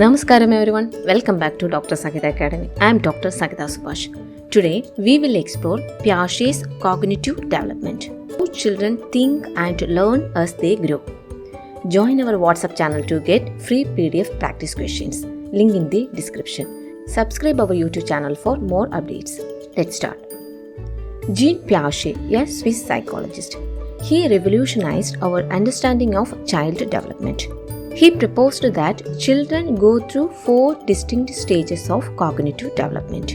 Namaskaram everyone, welcome back to Dr. Sakita Academy. I am Dr. Sakita Subhash. Today we will explore Piaget's cognitive development. How children think and learn as they grow. Join our WhatsApp channel to get free PDF practice questions. Link in the description. Subscribe our YouTube channel for more updates. Let's start. Jean Piaget, a Swiss psychologist. He revolutionized our understanding of child development. He proposed that children go through 4 distinct stages of cognitive development.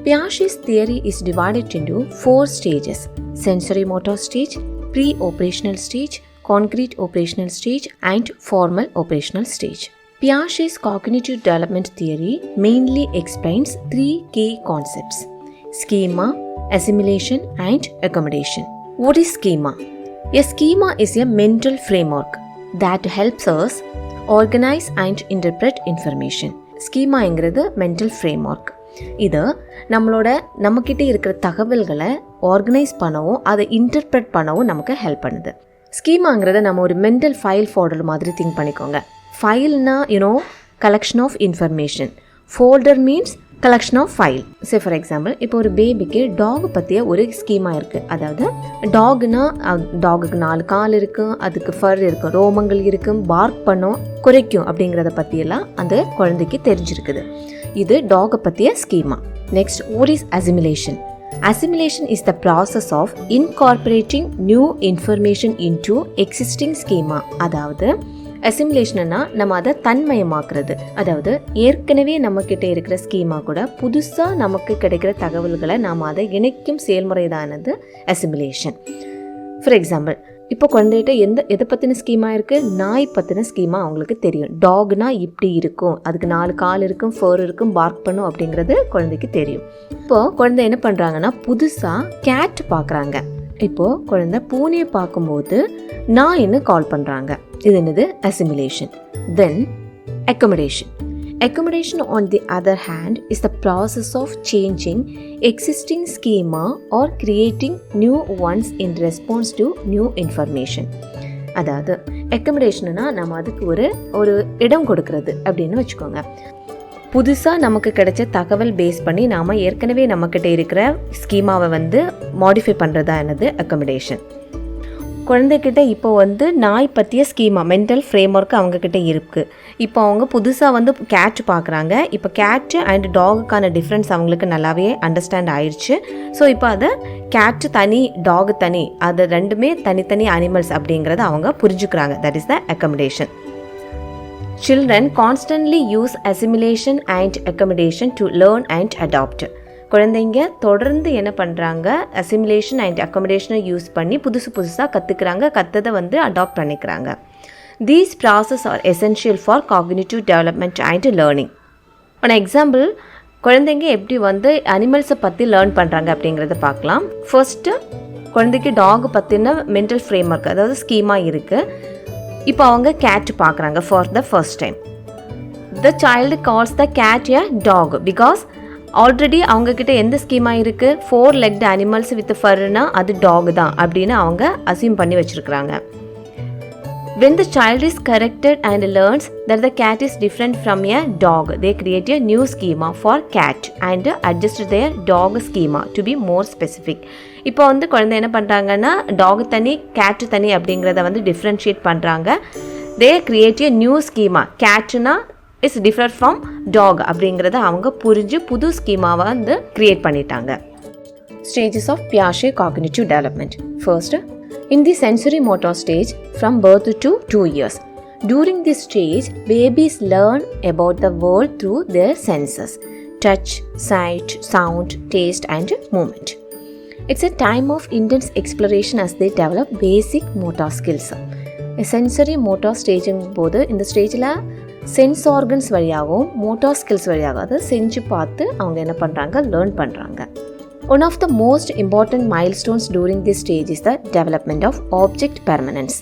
Piaget's theory is divided into 4 stages: Sensorimotor Stage, Preoperational Stage, Concrete Operational Stage, and Formal Operational Stage. Piaget's cognitive development theory mainly explains 3 key concepts: schema, assimilation, and accommodation. What is schema? A schema is a mental framework that helps us organize and interpret information. ஸ்கீமாங்கிறது mental framework. இது நம்மக்கிட்ட இருக்கிற தகவல்களை organise பண்ணவும் அதை interpret பண்ணவும் நமக்கு help பண்ணுது. ஸ்கீமாங்கிறத நம்ம ஒரு மென்டல் ஃபைல் ஃபோல்டர் மாதிரி திங்க் பண்ணிக்கோங்க. ஃபைல்னா collection of information. Folder means collection of file. Say for example, இப்போ ஒரு பேபிக்கு டாக் பற்றிய ஒரு ஸ்கீமா இருக்குது. அதாவது டாக்னா டாகுக்கு 4 கால் இருக்கும், அதுக்கு ஃபர் இருக்கும், ரோமங்கள் இருக்கும், பார்க் பண்ணும், குறைக்கும் அப்படிங்கிறத பற்றியெல்லாம் அந்த குழந்தைக்கு தெரிஞ்சிருக்குது. இது டாகை பற்றிய schema. Next, what is assimilation? Assimilation is the process of incorporating new information into existing schema. அதாவது அசிமுலேஷன்னா நம்ம அதை தன்மயமாக்குறது. அதாவது ஏற்கனவே நம்மக்கிட்ட இருக்கிற ஸ்கீமா கூட புதுசாக நமக்கு கிடைக்கிற தகவல்களை நாம் அதை இணைக்கும் செயல்முறை தானது அசிமுலேஷன். ஃபார் எக்ஸாம்பிள், இப்போ குழந்தைகிட்ட எதை பற்றின ஸ்கீமா இருக்குது? நாய் பற்றின ஸ்கீமா அவங்களுக்கு தெரியும். டாக்னா இப்படி இருக்கும், அதுக்கு 4 கால் இருக்கும், ஃபர் இருக்கும், பார்க் பண்ணும் அப்படிங்கிறது குழந்தைக்கு தெரியும். இப்போது குழந்தை என்ன பண்ணுறாங்கன்னா புதுசாக கேட் பார்க்குறாங்க. இப்போது குழந்தை பூனையை பார்க்கும்போது நாயின்னு கால் பண்ணுறாங்க. இது என்னது? Assimilation. Then accommodation. Accommodation on the other hand is the process of changing existing schema or creating new ones in response to new information. அதாவது accommodationna நம்ம அதுக்கு ஒரு இடம் கொடுக்கறது அப்படின்னு வச்சுக்கோங்க. புதுசாக நமக்கு கிடைச்ச தகவல் பேஸ் பண்ணி நாம் ஏற்கனவே நம்மக்கிட்ட இருக்கிற ஸ்கீமாவை மாடிஃபை பண்ணுறதா என்னது? அக்கமடேஷன். குழந்தைகிட்ட இப்போ நாய் பற்றிய ஸ்கீமா மென்டல் ஃப்ரேம்ஒர்க் அவங்கக்கிட்ட இருக்குது. இப்போ அவங்க புதுசாக கேட் பார்க்குறாங்க. இப்போ கேட்டு அண்ட் டாகுக்கான டிஃப்ரென்ஸ் அவங்களுக்கு நல்லாவே அண்டர்ஸ்டாண்ட் ஆயிடுச்சு. ஸோ இப்போ அதை கேட்டு தனி, டாகு தனி, அது ரெண்டுமே தனித்தனி அனிமல்ஸ் அப்படிங்கிறத அவங்க புரிஞ்சுக்கிறாங்க. That is the accommodation. Children constantly use assimilation and accommodation to learn and adopt. குழந்தைங்க தொடர்ந்து என்ன பண்ணுறாங்க? அசிமுலேஷன் அண்ட் அக்கமடேஷனை யூஸ் பண்ணி புதுசாக கற்றுக்குறாங்க, கற்றதை அடாப்ட் பண்ணிக்கிறாங்க. These process are essential for cognitive development and learning. For example, குழந்தைங்க எப்படி அனிமல்ஸை பற்றி லேர்ன் பண்ணுறாங்க அப்படிங்கிறத பார்க்கலாம். ஃபர்ஸ்ட்டு, குழந்தைக்கு டாக் பற்றின மென்டல் ஃப்ரேம்ஒர்க், அதாவது ஸ்கீமா இருக்குது. இப்போ அவங்க கேட் பார்க்குறாங்க for the first time. The child calls the cat a dog because already அவங்கக்கிட்ட எந்த ஸ்கீமா இருக்குது? 4 legged அனிமல்ஸ் வித் ஃபர்னா அது டாக் தான் அப்படின்னு அவங்க அசியூம் பண்ணி வச்சுருக்குறாங்க. When the child is corrected and learns that the cat is different from a dog, they create a new schema for cat and adjust their dog schema to be more specific. இப்போ குழந்தை என்ன பண்ணுறாங்கன்னா talk தனி, கேட்டு தனி அப்படிங்கிறத differentiate பண்ணுறாங்க. They create a new schema. கேட்டுனா இஸ் டிஃப்ரெண்ட் ஃப்ரம் டாக் அப்படிங்கிறத அவங்க புரிஞ்சு புது ஸ்கீமாவை கிரியேட் பண்ணிட்டாங்க. ஸ்டேஜஸ் ஆஃப் பியாஷே cognitive development. First, in the sensorimotor stage from birth to 2 years. During this stage, babies learn about the world through their senses: touch, sight, sound, taste, and movement. It's a time of intense exploration as they develop basic motor skills. sensorimotor stage போது இந்த ஸ்டேஜில் sense organs வழியாகவும் motor skills வழியாகவும் அதை செஞ்சு பார்த்து அவங்க என்ன பண்ணுறாங்க? லேர்ன் பண்ணுறாங்க. One of the most important milestones during this stage is the development of object permanence.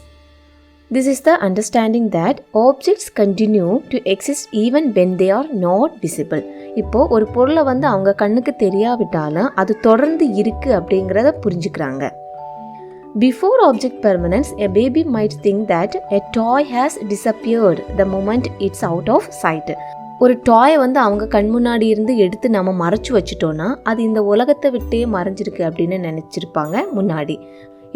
This is the understanding that objects continue to exist even when they are not visible. இப்போ ஒரு பொருளை அவங்க கண்ணுக்கு தெரியாவிட்டாலும் அது தொடர்ந்து இருக்குது அப்படிங்கிறத புரிஞ்சுக்கிறாங்க. Before object permanence, a baby might think that a toy has disappeared the moment it's out of sight. ஒரு டாய் வந்து அவங்க கண் முன்னாடி இருந்து எடுத்து நம்ம மறைச்சு வச்சுட்டோன்னா அது இந்த உலகத்தை விட்டே மறைஞ்சிருக்கு அப்படின்னு நினச்சிருப்பாங்க முன்னாடி.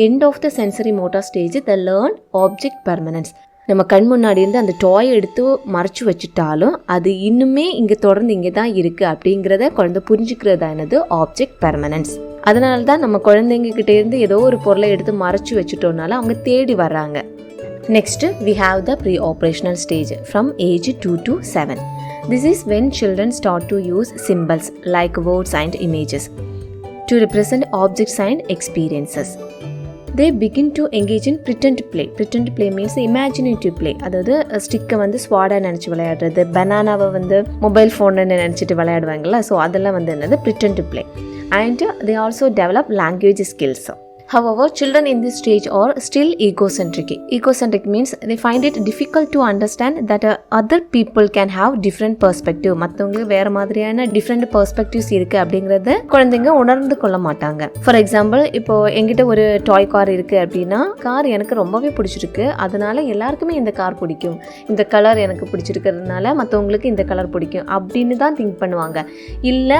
End of the sensorimotor stage they learn object permanence. நம்ம கண் முன்னாடி இருந்து அந்த டாயை எடுத்து மறைச்சு வச்சுட்டாலும் அது இன்னுமே இங்கே தொடர்ந்து இங்கே தான் இருக்குது அப்படிங்கிறத குழந்தை புரிஞ்சுக்கிறதானது ஆப்ஜெக்ட் பெர்மனன்ஸ். அதனால தான் நம்ம குழந்தைங்ககிட்ட இருந்து ஏதோ ஒரு பொருளை எடுத்து மறைச்சு வச்சுட்டோம்னால அவங்க தேடி வர்றாங்க. Next, we have the pre-operational stage from age 2 to 7. This is when children start to use symbols like words and images to represent objects and experiences. They begin to engage in pretend play. Pretend play means imaginative play. அதாவது ஸ்டிக்கை வந்து ஸ்வாடாக நினச்சி விளையாடுறது, பனானாவை வந்து mobile ஃபோன்னு நினச்சிட்டு விளையாடுவாங்கள்ல, so அதெல்லாம் வந்து என்னது pretend play. And they also develop language skills. However, children in this stage are still egocentric. Egocentric means they find it difficult to understand that other people can have different perspective. மற்றவங்களுக்கு வேறு மாதிரியான different perspectives இருக்குது அப்படிங்கிறத குழந்தைங்க உணர்ந்து கொள்ள மாட்டாங்க. For example, இப்போ எங்கிட்ட ஒரு டாய் கார் இருக்குது அப்படின்னா, கார் எனக்கு ரொம்பவே பிடிச்சிருக்கு, அதனால எல்லாருக்குமே இந்த கார் பிடிக்கும், இந்த கலர் எனக்கு பிடிச்சிருக்கிறதுனால மற்றவங்களுக்கு இந்த கலர் பிடிக்கும் அப்படின்னு தான் திங்க் பண்ணுவாங்க. இல்லை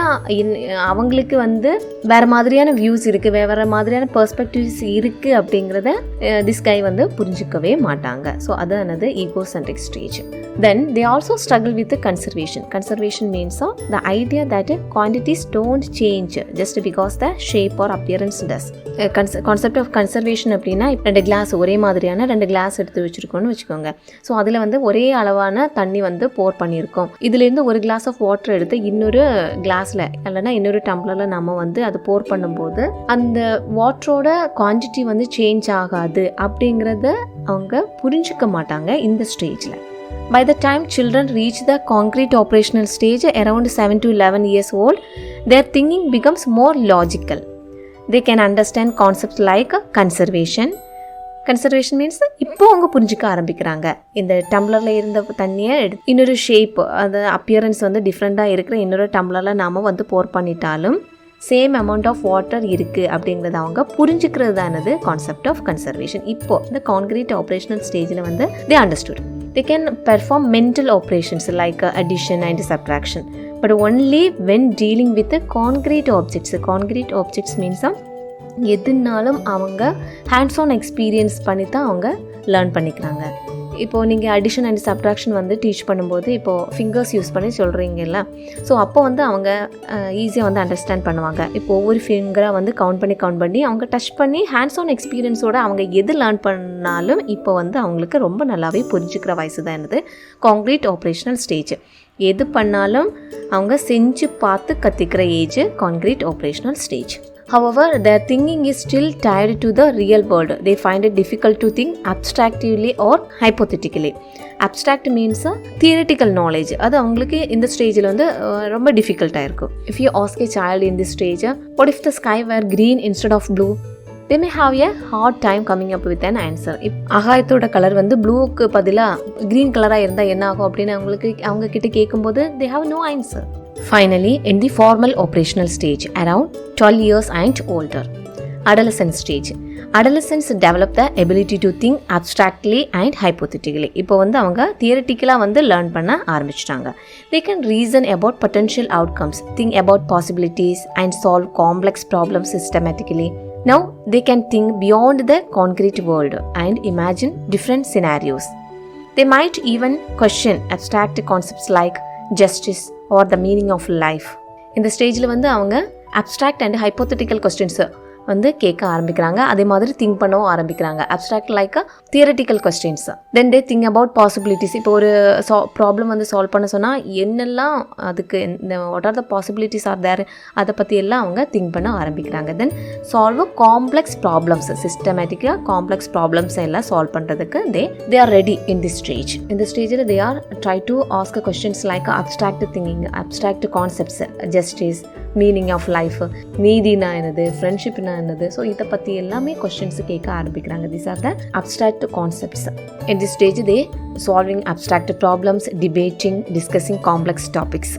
அவங்களுக்கு வந்து வேறு மாதிரியான வியூஸ் இருக்குது, வேறு மாதிரியான பெர்ஸ்பெக்டிவ்ஸ் இருக்குது அப்படிங்கிறத திஸ் கை வந்து புரிஞ்சிக்கவே மாட்டாங்க. ஸோ அதானது egocentric stage. Then they also struggle with conservation. Conservation means the idea that quantities don't change just because the shape or appearance does. Concept of conservation அப்படின்னா, 2 கிளாஸ் ஒரே மாதிரியான 2 class எடுத்து வச்சுருக்கோன்னு வச்சுக்கோங்க. So அதில் வந்து ஒரே அளவான தண்ணி வந்து போர் பண்ணியிருக்கோம். இதுலேருந்து ஒரு கிளாஸ் ஆஃப் வாட்டர் எடுத்து இன்னொரு கிளாஸில் இல்லைன்னா இன்னொரு டம்ளரில் நம்ம வந்து அது போர் பண்ணும்போது அந்த வாட்டரோட குவான்டிட்டி வந்து சேஞ்ச் ஆகாது அப்படிங்கிறத அவங்க புரிஞ்சுக்க மாட்டாங்க இந்த ஸ்டேஜில். By the time children reach the concrete operational stage around 7 to 11 years old, their thinking becomes more logical. They can understand concepts like conservation. Conservation means இப்போ அவங்க புரிஞ்சுக்க ஆரம்பிக்கிறாங்க. இந்த டம்ளரில் இருந்த தண்ணியை இன்னொரு ஷேப், அந்த அப்பியரன்ஸ் வந்து டிஃப்ரெண்ட்டாக இருக்கிற இன்னொரு டம்ளரில் நாம் வந்து போர் பண்ணிட்டாலும் சேம் அமௌண்ட் ஆஃப் வாட்டர் இருக்குது அப்படிங்கிறத அவங்க புரிஞ்சுக்கிறது தானது கான்செப்ட் ஆஃப் கன்சர்வேஷன். இப்போது இந்த கான்கிரீட் ஆப்ரேஷனல் ஸ்டேஜில் வந்து they understood. They can perform mental operations like addition and subtraction, but only when dealing with the concrete objects. Concrete objects means எதுனாலும் அவங்க ஹேண்ட்ஸ் ஆன் எக்ஸ்பீரியன்ஸ் பண்ணி தான் அவங்க லேர்ன் பண்ணிக்கிறாங்க. இப்போது நீங்கள் அடிஷன் அண்ட் சப்ட்ராக்ஷன் வந்து டீச் பண்ணும்போது இப்போது ஃபிங்கர்ஸ் யூஸ் பண்ணி சொல்கிறீங்கல்ல, ஸோ அப்போ வந்து அவங்க ஈஸியாக வந்து அண்டர்ஸ்டாண்ட் பண்ணுவாங்க. இப்போ ஒவ்வொரு ஃபிங்கராக வந்து கவுண்ட் பண்ணி அவங்க டச் பண்ணி ஹேண்ட்ஸ் ஆன் எக்ஸ்பீரியன்ஸோடு அவங்க எது லேர்ன் பண்ணாலும் இப்போ வந்து அவங்களுக்கு ரொம்ப நல்லாவே புரிஞ்சுக்கிற வயசு தான் என்னது கான்கிரீட் ஆப்ரேஷனல் ஸ்டேஜ். எது பண்ணாலும் அவங்க செஞ்சு பார்த்து கற்றுக்கிற age concrete operational stage. However, their thinking is still tied to the real world. They find it difficult to think abstractly or hypothetically. Abstract means theoretical knowledge. அது அவங்களுக்கு இந்த ஸ்டேஜில் வந்து ரொம்ப டிஃபிகல்ட்டாக இருக்கும். If you ask a child in this stage, what if the sky were green instead of blue? They may have a hard time coming up with an answer. ஆகாயத்தோட colour வந்து ப்ளூவுக்கு பதிலாக க்ரீன் கலராக இருந்தால் என்ன ஆகும் அப்படின்னு அவங்க கிட்ட கேட்கும்போது they have no answer. Finally, in the formal operational stage, around 12 years and older, adolescent stage. Adolescents develop the ability to think abstractly and hypothetically. இப்போ வந்து அவங்க தியரிட்டிக்கலாக வந்து லேர்ன் பண்ண ஆரம்பிச்சிட்டாங்க. They can reason about potential outcomes, think about possibilities and solve complex problems systematically. Now, they can think beyond the concrete world and imagine different scenarios. They might even question abstract concepts like justice or the meaning of life. இந்த ஸ்டேஜில் வந்து அவங்க abstract and hypothetical கொஸ்டின்ஸை வந்து கேட்க ஆரம்பிக்கிறாங்க. அதே மாதிரி think பண்ணவும் ஆரம்பிக்கிறாங்க. Abstract like theoretical questions. Then they think about possibilities. இப்போ ஒரு ப்ராப்ளம் வந்து சால்வ் பண்ண சொன்னால் என்னெல்லாம் அதுக்கு இந்த what are the possibilities are there, அதை பற்றி எல்லாம் அவங்க திங்க் பண்ண ஆரம்பிக்கிறாங்க. தென் சால்வ் காம்ப்ளெக்ஸ் ப்ராப்ளம்ஸ், சிஸ்டமேட்டிக்காக காம்ப்ளெக்ஸ் ப்ராப்ளம்ஸ் எல்லாம் சால்வ் பண்ணுறதுக்கு they are ready in this stage. இந்த ஸ்டேஜில் they are try to ask questions like abstract thinking, abstract concepts, justice, meaning of life, நீதினா என்னது, ஃப்ரெண்ட்ஷிப்னா என்னது, ஸோ இதை பற்றி எல்லாமே கொஸ்டின்ஸ் கேட்க ஆரம்பிக்கிறாங்க. These are the abstract concepts. In this stage they solving abstract problems, debating, discussing complex topics.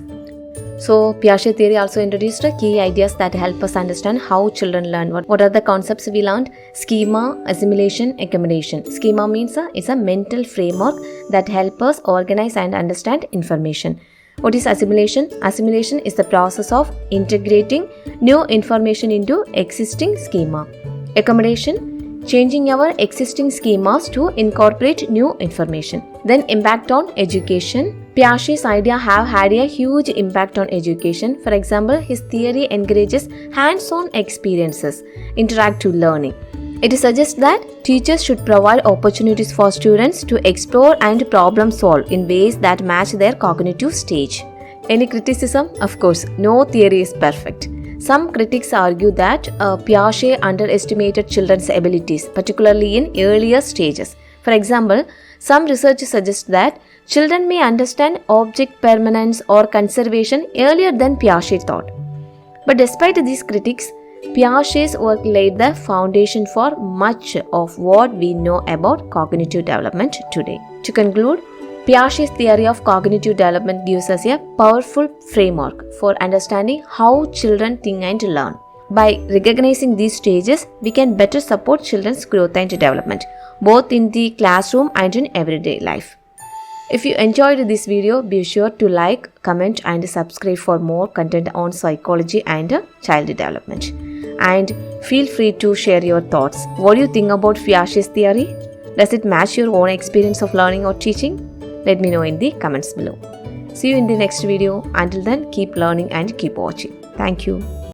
So Piaget theory also introduced key ideas that help us understand how children learn. What are the concepts we learned? Schema, assimilation, accommodation. Schema means it's a mental framework that helps us organize and understand information. What is assimilation? Assimilation is the process of integrating new information into existing schema. Accommodation, changing our existing schemas to incorporate new information. Then impact on education. Piaget's idea have had a huge impact on education. For example, his theory encourages hands-on experiences, interactive learning. It suggests that teachers should provide opportunities for students to explore and problem solve in ways that match their cognitive stage. Any criticism? Of course, no theory is perfect. Some critics argue that Piaget underestimated children's abilities, particularly in earlier stages. For example, some research suggests that children may understand object permanence or conservation earlier than Piaget thought. But despite these critics, Piaget's work laid the foundation for much of what we know about cognitive development today. To conclude, Piaget's theory of cognitive development gives us a powerful framework for understanding how children think and learn. By recognizing these stages, we can better support children's growth and development, both in the classroom and in everyday life. If you enjoyed this video, be sure to like, comment and subscribe for more content on psychology and child development. And feel free to share your thoughts. What do you think about Piaget's theory? Does it match your own experience of learning or teaching? Let me know in the comments below. See you in the next video. Until then, keep learning and keep watching. Thank you.